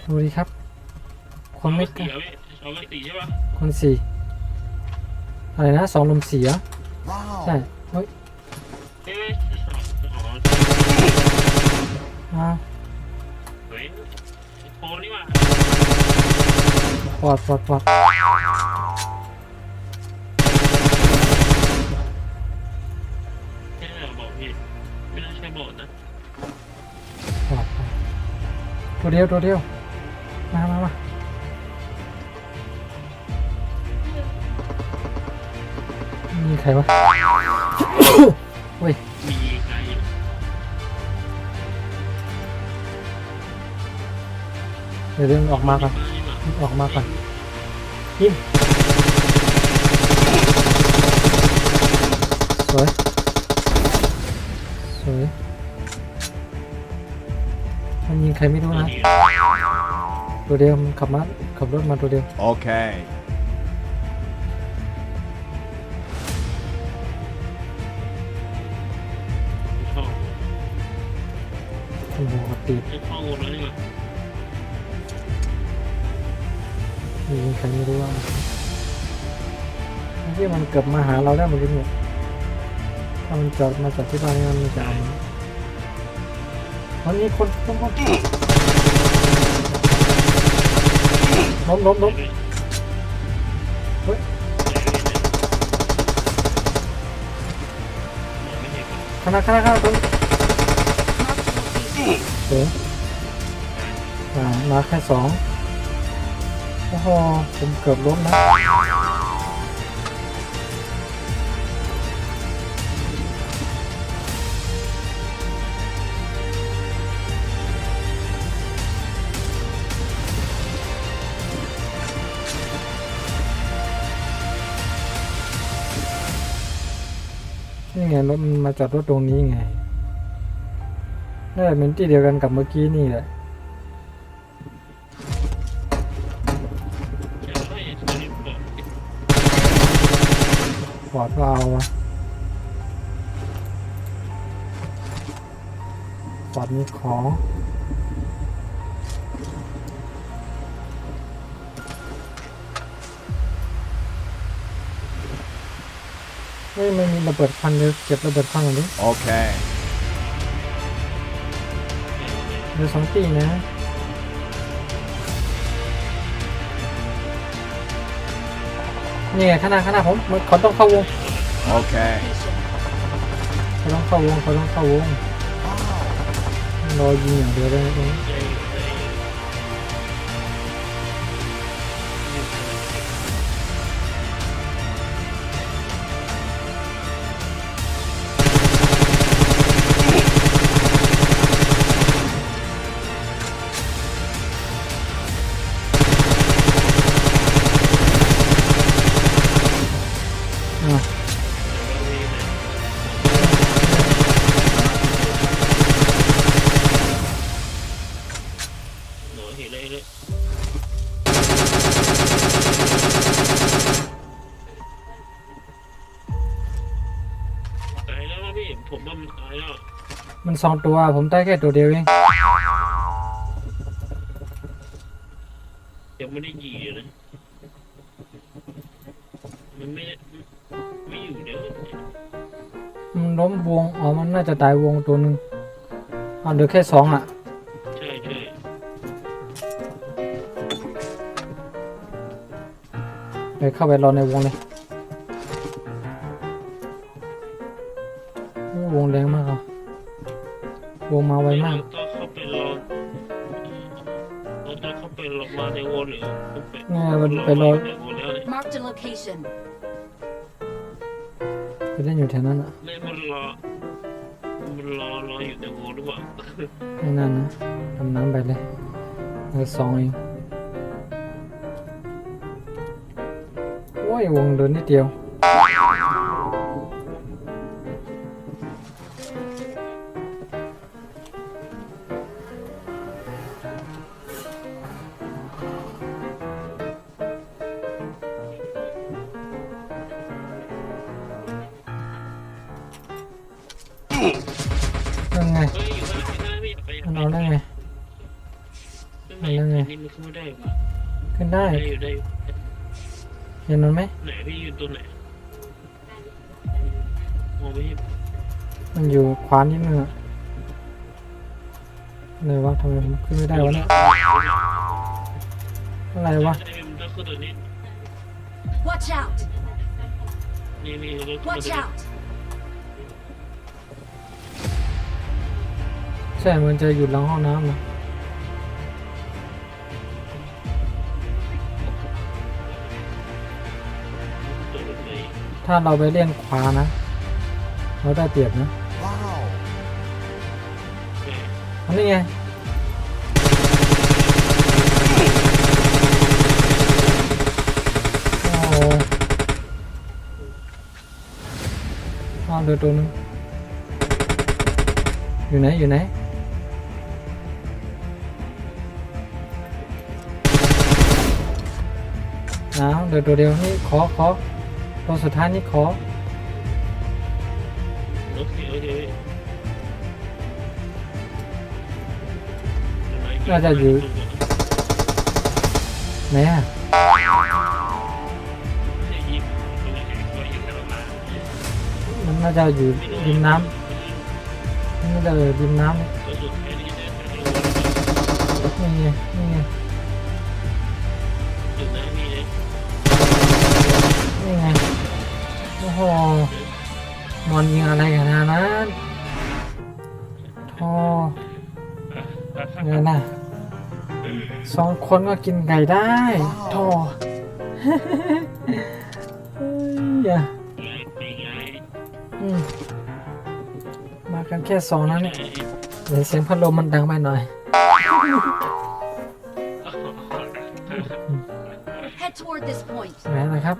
ดูดิครับคนไม่กล้า สองไม่ตีใช่ปะคนสี่อะไรนะ2 ลุม 4เหรอใช่เฮ้ย เอ๊ะอ๋อ อ้าว เฮ้ยโฟนี่ว่ะปอดไม่ใช่บอกพี่ไม่น่าใช่บอกนะ ปอดตัวเดียวมามีใครวะเว้ย มีใคร เดี๋ยวออกมาก่อนยิงสวยมันยิงใครไม่รู้นะตัวเดียวมันขับรถมาตัวเดียวโอเคช่อง โอ้โหตี ไอ้ช่องวนแล้วนี่ว่ะ ยิงใครไม่รู้ว่าที่มันเกือบมาหาเราได้หมดเลยเนี่ยถ้ามันจอดมาจากที่บ้านนี่มันจะเอามันมีคนล้มล้มเฮ้ยข้างหน้าตรงเดี๋ยวมาแค่2โอ้โหผมเกือบล้มนะนี่ไงรถมันมาจอดรถตรงนี้ไงน่าจะเป็นที่เดียวกันกับเมื่อกี้นี่แหละฟอร์ดว่าเอาวะฟอร์ดมีของไม่มีระเบิดควันเลยเก็บระเบิดควันก่อนดิ โอเคเดี๋ยว2 ตีนะนี่ไงข้างหน้าผมเขาต้องเข้าวงโอเคเขาต้องเข้าวงรอยิงอย่างเดียวได้ไหมหนูเห็นเลยตายแล้วพี่ผมว่ามันตายแล้วมัน2 ตัวผมได้แค่ตัวเดียวเองยังไม่ได้ยิงเลยมันไม่อยู่เดี๋ยวมันล้มวงมันน่าจะตายวงตัวหนึ่งเหลือแค่2อ่ะใช่เดี๋ยวเข้าไปรอในวงเลยวงแรงมากอ่ะวงมาไวมากต้องเข้าไปรอมาในวงหรือไปรอ Marked a location. ไปเล่นอยู่แถวนั้นอ่ะไม่มันรออยู่ในวงหรือเปล่าไม่นั่นนะดำน้ำไปเลยเหลือ2เองโอ้ยวงเดินนิดเดียวยังไงมันเอาได้ไง ไม่อันนี้มันขึ้นไม่ได้ปะ ขึ้นได้ ได้อยู่ได้อยู่ เห็นมันไหม ไหนพี่อยู่ตัวไหนมองไม่เห็น มันอยู่ขวานิดนึงอะอะไรวะทำไมผมขึ้นไม่ได้วะเนี่ยอะไรวะ ใช่มันต้องขึ้นตัวนี้ Watch out! นี่รถขึ้นมา Watch ตัวนี้ out! ใช่มันจะอยู่หลังห้องน้ำนะ ตัวรถไฟ ถ้าเราไปเลี่ยงขวานะเราได้เปรียบนะ แม่ อันนี้ไงโอ้โหเอาเดือตัวนึงอยู่ไหนอยู่ไหนเอาเดือตัวเดียวนี่ขอตัวสุดท้ายนี่ขอ รถเสียเฉย น่าจะอยู่ไหนอ่ะ ยิงตัวไหนตัวยิงแต่ละมา มันน่าจะอยู่ริมน้ำมันน่าจะอยู่ริมน้ำนี่ ตัวสุดท้ายนี่นะ ไงนี่ไง จุดนั้นนี่เลย นี่ไงโอ้โหนอนยิงอะไรขนาดนั้นโอ้ไงน่ะสองคนก็กินไก่ได้โธ่เฮ้ยอย่า ปีไง อืมมากันแค่สองนั้นเนี่ยเดี๋ยวเสียงพัดลมมันดังไปหน่อย Head toward this point. ไหนนะครับ